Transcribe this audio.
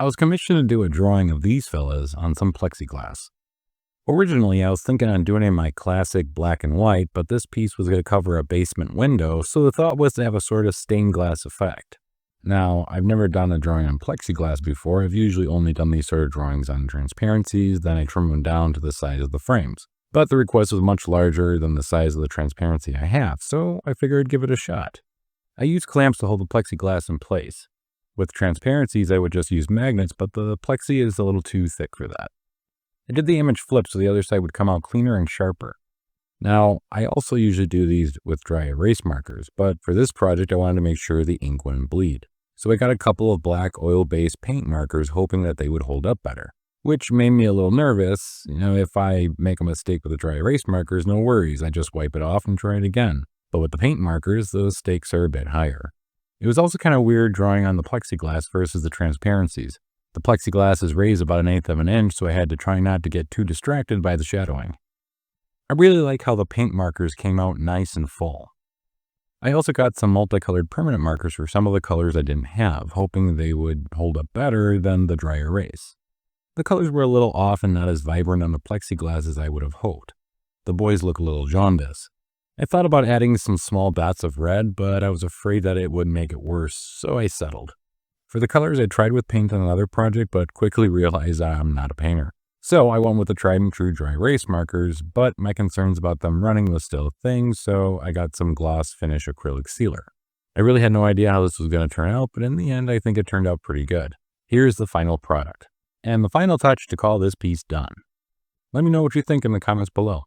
I was commissioned to do a drawing of these fellas on some plexiglass. Originally, I was thinking on doing it in my classic black and white, but this piece was going to cover a basement window, so the thought was to have a sort of stained glass effect. Now, I've never done a drawing on plexiglass before. I've usually only done these sort of drawings on transparencies, then I trim them down to the size of the frames. But the request was much larger than the size of the transparency I have, so I figured I'd give it a shot. I used clamps to hold the plexiglass in place. With transparencies, I would just use magnets, but the plexi is a little too thick for that. I did the image flip so the other side would come out cleaner and sharper. Now, I also usually do these with dry erase markers, but for this project I wanted to make sure the ink wouldn't bleed. So I got a couple of black oil-based paint markers hoping that they would hold up better, which made me a little nervous. If I make a mistake with the dry erase markers, no worries, I just wipe it off and try it again. But with the paint markers, those stakes are a bit higher. It was also kind of weird drawing on the plexiglass versus the transparencies. The plexiglass is raised about 1/8 of an inch, so I had to try not to get too distracted by the shadowing. I really like how the paint markers came out nice and full. I also got some multicolored permanent markers for some of the colors I didn't have, hoping they would hold up better than the dry erase. The colors were a little off and not as vibrant on the plexiglass as I would have hoped. The boys look a little jaundiced. I thought about adding some small dots of red, but I was afraid that it would make it worse, so I settled. For the colors, I tried with paint on another project, but quickly realized I'm not a painter. So I went with the tried and true dry erase markers, but my concerns about them running was still a thing, so I got some gloss finish acrylic sealer. I really had no idea how this was going to turn out, but in the end, I think it turned out pretty good. Here's the final product, and the final touch to call this piece done. Let me know what you think in the comments below.